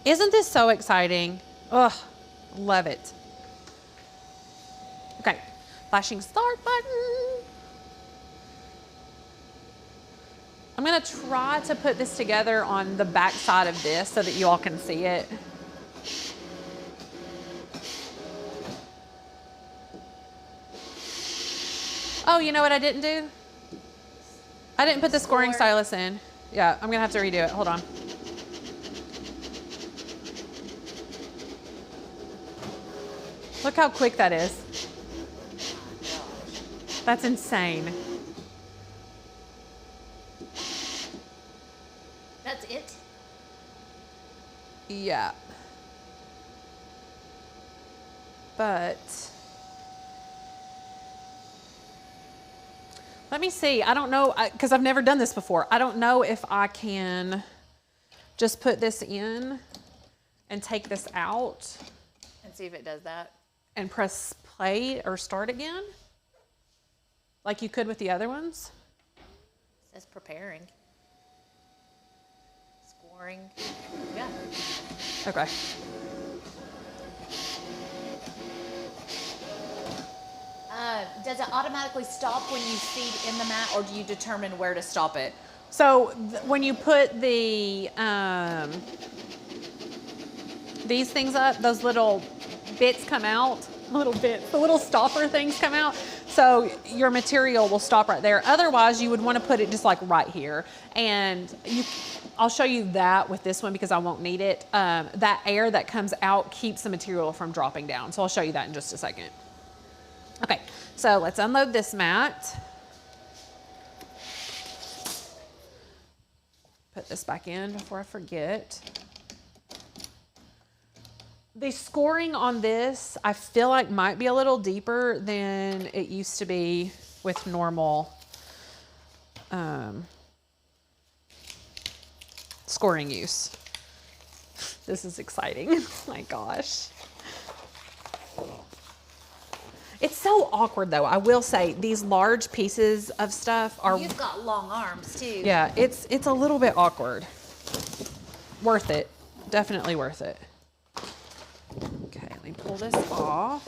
Isn't this so exciting? Ugh, love it. Okay, flashing start button. I'm gonna try to put this together on the back side of this so that you all can see it. Oh, you know what I didn't do? I didn't put the scoring stylus in. Yeah, I'm gonna have to redo it. Hold on. Look how quick that is. That's insane. That's it? Yeah. But let me see. I don't know, because I've never done this before. I don't know if I can just put this in and take this out And see if it does that. and press play or start again like you could with the other ones. It says preparing. Scoring. Yeah. Okay. Does it automatically stop when you feed in the mat, or do you determine where to stop it? So when you put the these things up, those little bits come out, the little stopper things come out. So your material will stop right there. Otherwise, you would want to put it just like right here. And I'll show you that with this one because I won't need it. That air that comes out keeps the material from dropping down. So I'll show you that in just a second. Okay, so let's unload this mat. Put this back in before I forget. The scoring on this, I feel like might be a little deeper than it used to be with normal scoring use. This is exciting. Oh my gosh. It's so awkward though. I will say these large pieces of stuff are. You've got long arms too. Yeah, it's a little bit awkward. Worth it. Definitely worth it. Okay, let me pull this off.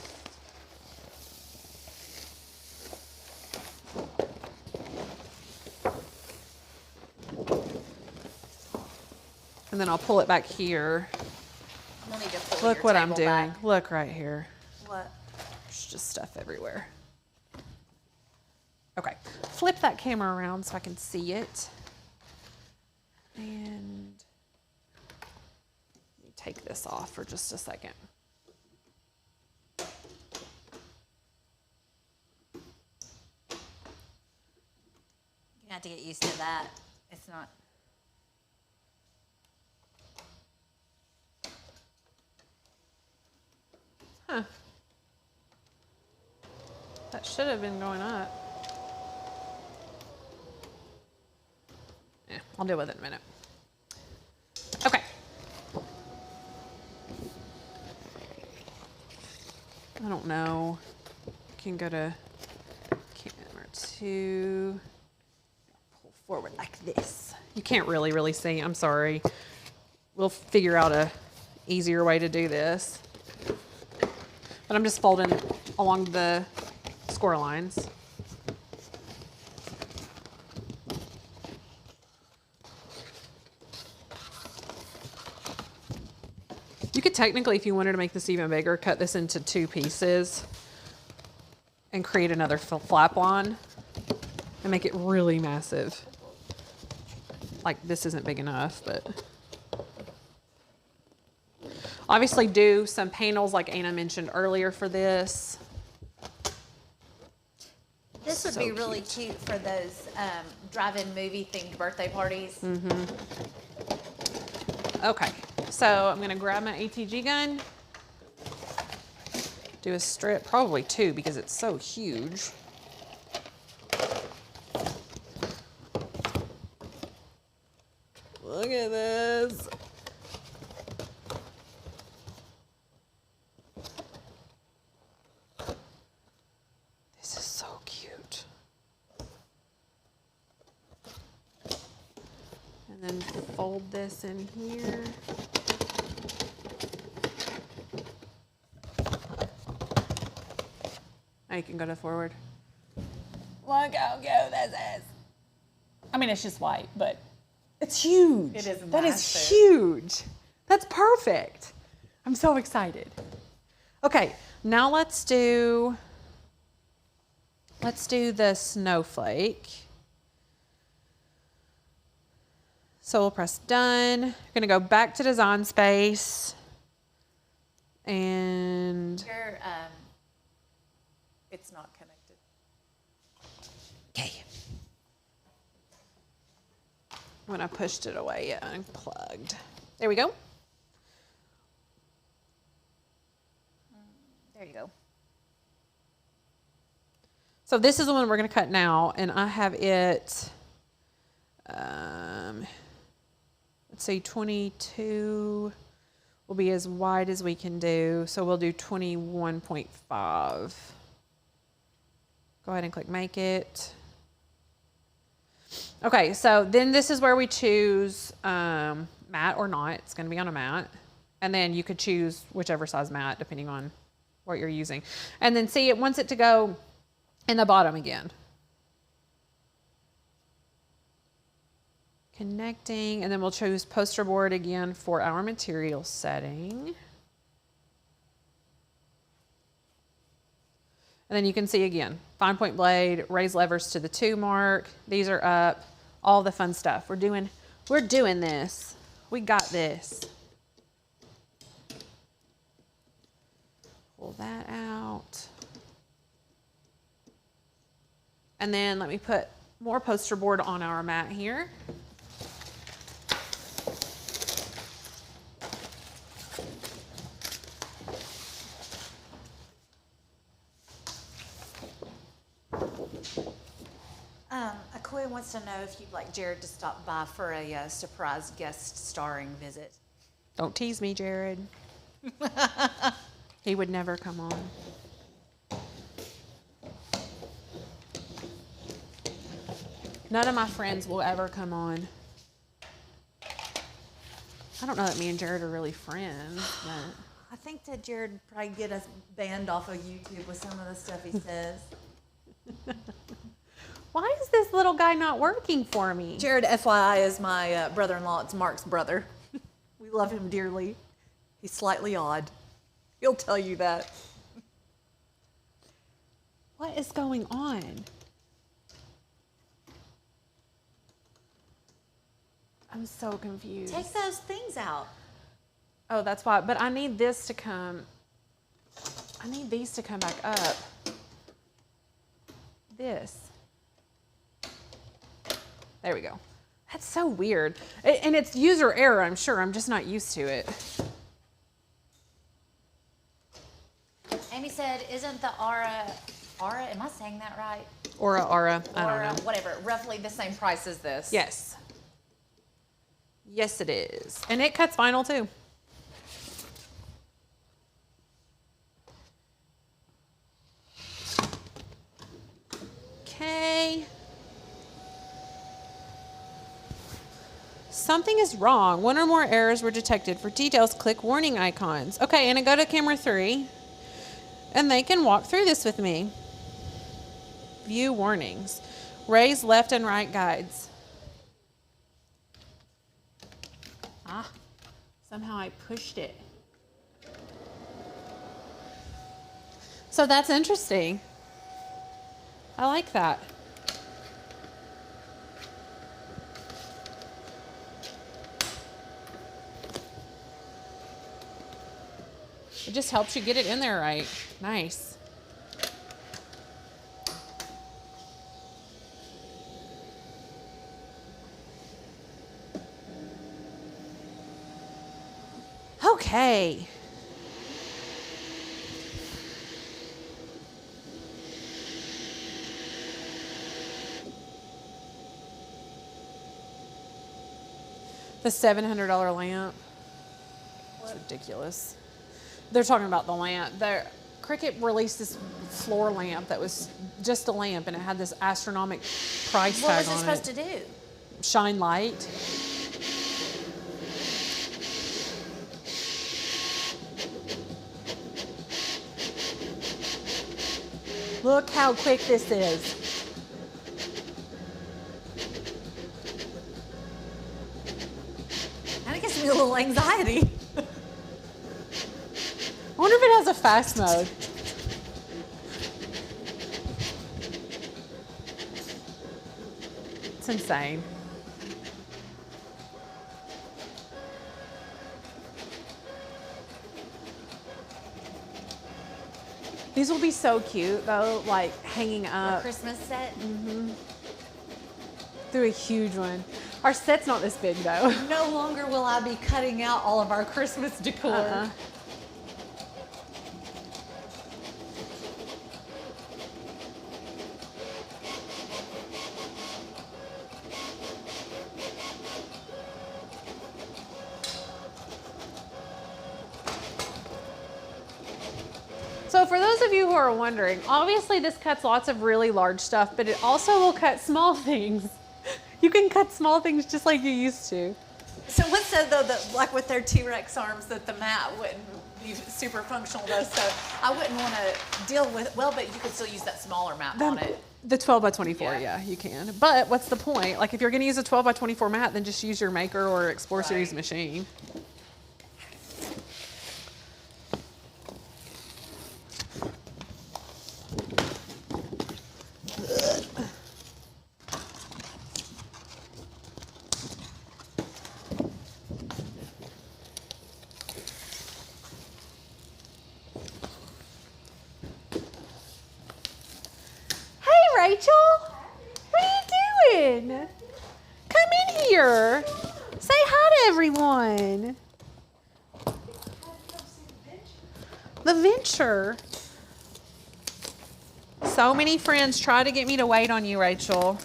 And then I'll pull it back here. We'll need to pull Look your what I'm table doing. back. Look right here. What? There's just stuff everywhere. Okay, flip that camera around so I can see it. And let me take this off for just a second. You have to get used to that. It's not. Huh. That should have been going up. Yeah, I'll deal with it in a minute. Okay. I don't know. Can go to camera 2. Pull forward like this. You can't really see. I'm sorry. We'll figure out a easier way to do this. But I'm just folding along the score lines. You could technically, if you wanted to make this even bigger, cut this into 2 pieces and create another flap on and make it really massive. Like this isn't big enough, but obviously do some panels like Anna mentioned earlier for this. This would So be really cute for those drive-in movie themed birthday parties. Okay, so I'm gonna grab my ATG gun, do a strip, probably 2 because it's so huge. Look at this. This is so cute. And then fold this in here. Now you can go to forward. Look how cute this is. I mean, it's just white, but it's huge. It is That is massive. huge. That's perfect. I'm so excited. Okay, now let's do the snowflake. So we'll press done. We're gonna go back to design space. And Your, it's not connected. okay. When I pushed it away, it unplugged. There we go. There you go. So this is the one we're going to cut now, and I have it, let's see, 22 will be as wide as we can do. So we'll do 21.5. Go ahead and click make it. Okay, so then this is where we choose mat or not. It's going to be on a mat. And then you could choose whichever size mat depending on what you're using. And then see, it wants it to go in the bottom again. Connecting, and then we'll choose poster board again for our material setting. And then you can see again, fine point blade, raise levers to the 2 mark. These are up, all the fun stuff. We're doing this. We got this. Pull that out. And then let me put more poster board on our mat here. Akoya wants to know if you'd like Jared to stop by for a surprise guest starring visit. Don't tease me, Jared. He would never come on. None of my friends will ever come on. I don't know that me and Jared are really friends, but I think that Jared would probably get us banned off of YouTube with some of the stuff he says. why is this little guy not working for me? Jared, FYI, is my brother-in-law. It's Mark's brother. We love him dearly. He's slightly odd. He'll tell you that. What is going on? I'm so confused. Take those things out. Oh, that's why. But I need this to come. I need these to come back up. This. There we go. That's so weird. And it's user error, I'm sure. I'm just not used to it. Amy said, isn't the Aura, am I saying that right? Aura, I don't know. Whatever, roughly the same price as this? Yes. Yes, it is. And it cuts vinyl too. Okay. Something is wrong. One or more errors were detected. For details, click warning icons. Okay, and I go to camera 3, and they can walk through this with me. View warnings. Raise left and right guides. Somehow I pushed it. So that's interesting. I like that. It just helps you get it in there right. Nice. Okay. The $700 lamp. It's ridiculous. They're talking about the lamp. Cricut released this floor lamp that was just a lamp, and it had this astronomical price What tag was it on supposed it. to do? Shine light. Look how quick this is. And it gives me a little anxiety. I wonder if it has a fast mode. It's insane. These will be so cute though, like hanging A up Christmas set. through a huge one. Our set's not this big though. No longer will I be cutting out all of our Christmas decor. So for those of you who are wondering, obviously this cuts lots of really large stuff, but it also will cut small things. You can cut small things just like you used to. Someone said though that like with their T-Rex arms that the mat wouldn't be super functional though, so I wouldn't want to deal with, well, but you could still use that smaller mat on it. The 12 by 24, Yeah. yeah, you can. But what's the point? Like if you're gonna use a 12 by 24 mat, then just use your Maker or Explore Series machine. Rachel, what are you doing? Come in here. Say hi to everyone. The Venture. So many friends try to get me to wait on you, Rachel.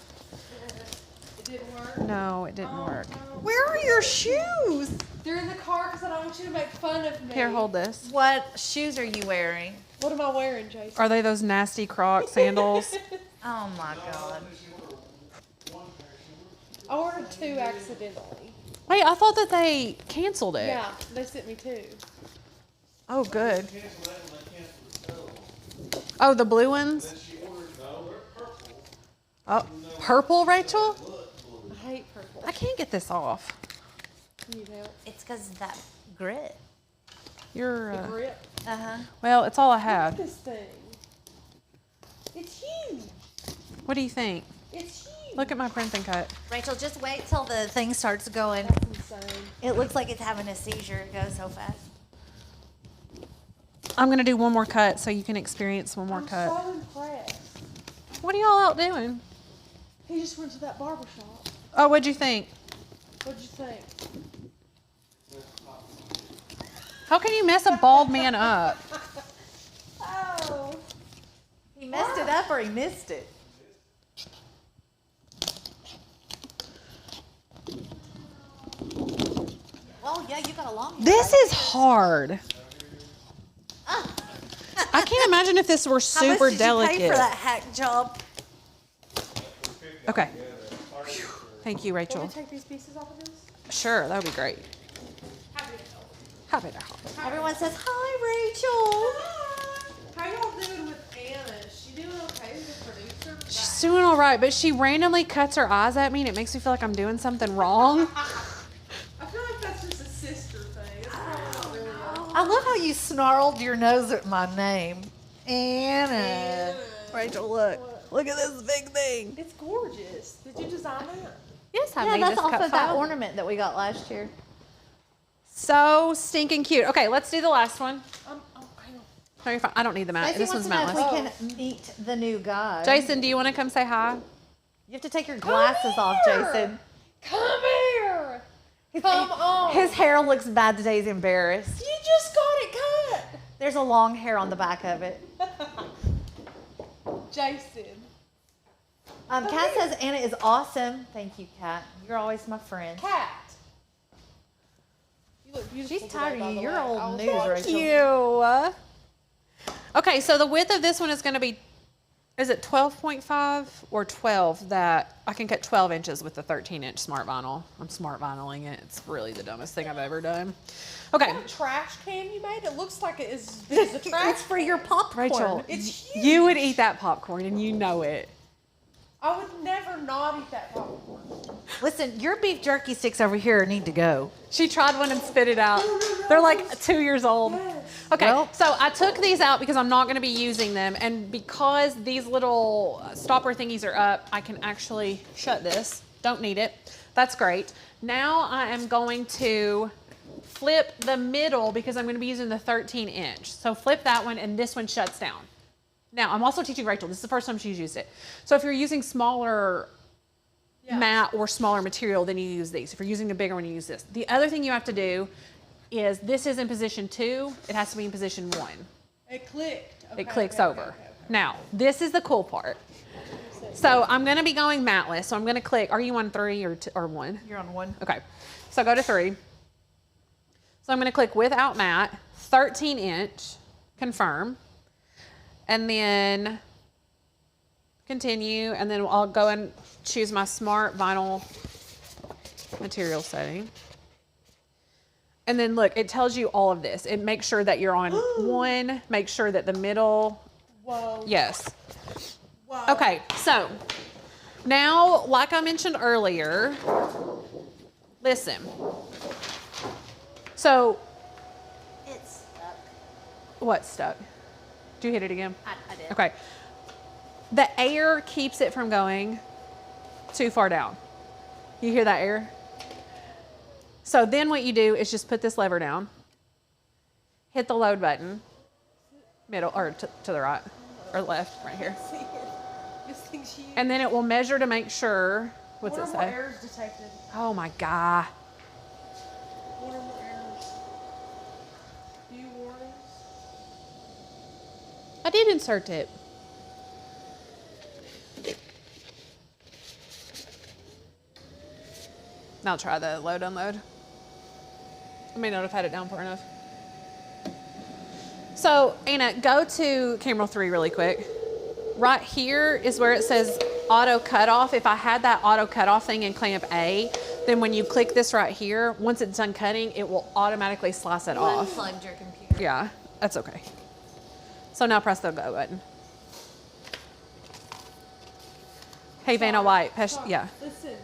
It didn't work. No, it didn't work. Where are your shoes? They're in the car because I don't want you to make fun of me. Here, hold this. What shoes are you wearing? What am I wearing, Jason? Are they those nasty Croc sandals? Oh my God. I ordered 2 accidentally. Wait, I thought that they canceled it. Yeah, they sent me 2. Oh, good. Oh, the blue ones? Oh, purple, Rachel? I hate purple. I can't get this off. Can you help? It's because of that grit. You're, The grip. well, it's all I Look at have. this thing. It's huge. What do you think? It's huge. Look at my print and cut. Rachel, just wait till the thing starts going. That's insane. It looks like it's having a seizure. It goes so fast. I'm going to do one more cut so you can experience one more I'm cut. so impressed. What are y'all out doing? He just went to that barber shop. Oh, what'd you think? What'd you think? How can you mess a bald man up? Oh. He messed it up or he missed it. Well, yeah, you got a long. This is hard. I can't imagine if this were super How much did delicate. you pay for that hack job? Okay. Thank you, Want Rachel. me to take these pieces off of this? Sure, that would be great. Happy to help. Everyone says hi, Rachel. How y'all doing with Anna? Is she doing okay as a producer? She's doing all right, but she randomly cuts her eyes at me, and it makes me feel like I'm doing something wrong. I feel like that's just a sister thing. It's probably not really. I love how you snarled your nose at my name, Anna. Rachel, look. Look at this big thing. It's gorgeous. Did you design that? Yes, I Yeah, made that's this off cut of that file. ornament that we got last year. So stinking cute. Okay, let's do the last one. Hang on. No, you're fine. I don't need the mat. Stacey This wants one's to know matless. if we can meet the new guy. Jason, do you want to come say hi? You have to take your glasses off, here. Jason. Come here. Come on. His hair looks bad today. He's embarrassed. You just got it cut. There's a long hair on the back of it. Jason. Kat says Anna is awesome. Thank you, Kat. You're always my friend. Cat. You look beautiful. She's tired today, of by you. the the You're way. old I was news, like, Rachel. Okay, so the width of this one is going to be, is it 12.5 or 12 that I can cut 12 inches with the 13-inch smart vinyl. I'm smart vinyling it. It's really the dumbest thing I've ever done. Okay, What a trash can you made? It looks like it is a trash. It's for your popcorn. Rachel, It's huge. you would eat that popcorn and you know it. I would never not eat that popcorn. Listen, your beef jerky sticks over here need to go. She tried one and spit it out. They're like 2 years old. Okay, Well- so I took these out because I'm not going to be using them, and because these little stopper thingies are up, I can actually shut this. Don't need it. That's great. Now I am going to flip the middle because I'm going to be using the 13-inch. So flip that one, and this one shuts down. Now, I'm also teaching Rachel. This is the first time she's used it. So if you're using smaller mat or smaller material, then you use these. If you're using a bigger one, you use this. The other thing you have to do is this is in position 2. It has to be in position 1. It clicked. Okay, It clicks okay, over. okay, okay. Now, this is the cool part. So I'm going to be going matless. So I'm going to click. Are you on 3 or 1? You're on one. Okay. So go to 3. So I'm going to click without mat, 13-inch, confirm, and then continue, and then I'll go and choose my smart vinyl material setting. And then look, it tells you all of this. It makes sure that you're on 1, make sure that the middle, Whoa. yes. Whoa. Okay, so now, like I mentioned earlier, listen. So, It's stuck. what's stuck? Did you hit it again? I did. Okay. The air keeps it from going too far down. You hear that air? So then what you do is just put this lever down, hit the load button, middle, or to the right, or left, right here. See it. This thing's huge. And then it will measure to make sure, what's One it or more say? errors detected. Oh my God. One or more errors. View warnings. I did insert it. Now try the load unload. I may not have had it down far enough. So, Anna, go to camera 3 really quick. Right here is where it says auto cutoff. If I had that auto cutoff thing in clamp A, then when you click this right here, once it's done cutting, it will automatically slice it off. Unplugged your computer. Yeah, that's okay. So now press the go button. Hey, Vanna White, Sorry. yeah. Listen,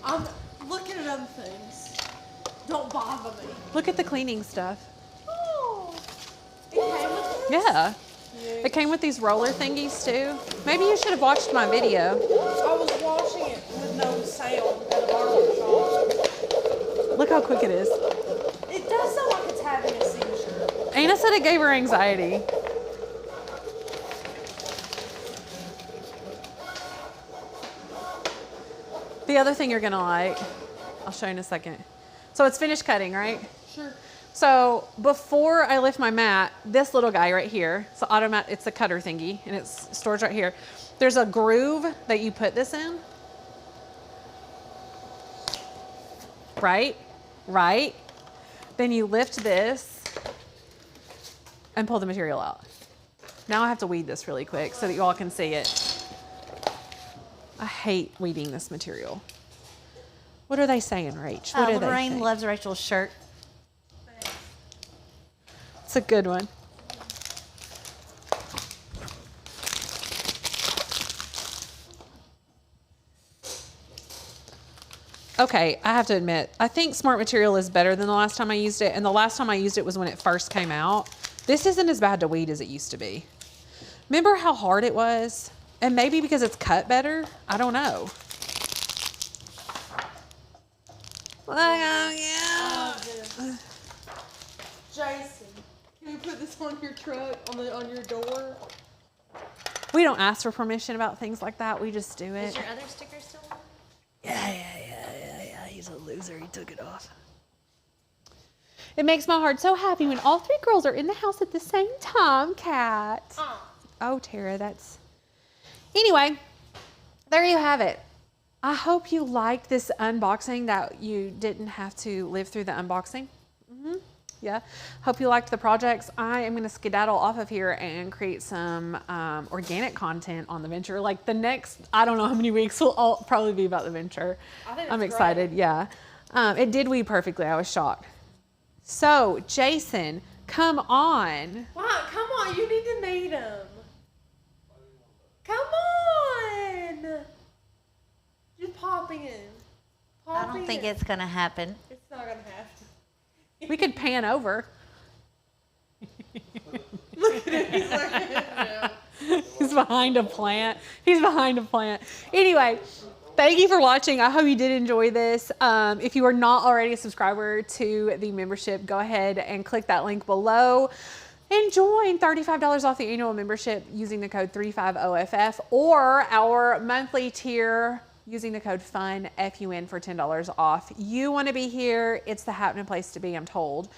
I'm looking at other things. Don't bother me. Look at the cleaning stuff. Oh. Yeah. Yeah. It came with these roller thingies too. Maybe you should have watched my video. I was watching it with no sound at a barber shop. Look how quick it is. It does sound like it's having a seizure. Anna said it gave her anxiety. The other thing you're gonna like, I'll show you in a second. So it's finished cutting, right? Sure. So before I lift my mat, this little guy right here, it's the automatic, it's a cutter thingy, and it's storage right here. There's a groove that you put this in. Right? Right? Then you lift this and pull the material out. Now I have to weed this really quick so that you all can see it. I hate weeding this material. What are they saying, Rach? What are they Lorraine saying? loves Rachel's shirt. It's a good one. Okay, I have to admit, I think Smart Material is better than the last time I used it, and the last time I used it was when it first came out. This isn't as bad to weed as it used to be. Remember how hard it was? And maybe because it's cut better? I don't know. Jason, can you put this on your truck, on your door? We don't ask for permission about things like that. We just do it. Is your other sticker still on? Yeah. He's a loser. He took it off. It makes my heart so happy when all three girls are in the house at the same time, Kat. Oh, Tara, that's... Anyway, there you have it. I hope you liked this unboxing, that you didn't have to live through the unboxing. Yeah. Hope you liked the projects. I am going to skedaddle off of here and create some organic content on the venture. Like the next, I don't know how many weeks will all probably be about the venture. I think I'm that's excited. Yeah. It did weed perfectly. I was shocked. So, Jason, come on. Wow, come on, you need to meet him. Come on. Just popping in. I don't think it's gonna happen. It's not gonna have to. We could pan over. Look at him. He's like, no. He's behind a plant. He's behind a plant. Anyway, thank you for watching. I hope you did enjoy this. If you are not already a subscriber to the membership, go ahead and click that link below and join. $35 off the annual membership using the code 35OFF, or our monthly tier using the code FUN, F-U-N, for $10 off. You want to be here. It's the happening place to be, I'm told.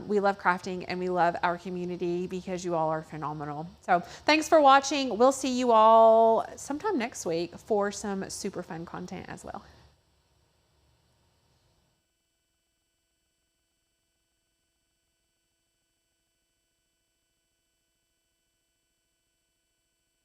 We love crafting and we love our community because you all are phenomenal. So thanks for watching. We'll see you all sometime next week for some super fun content as well.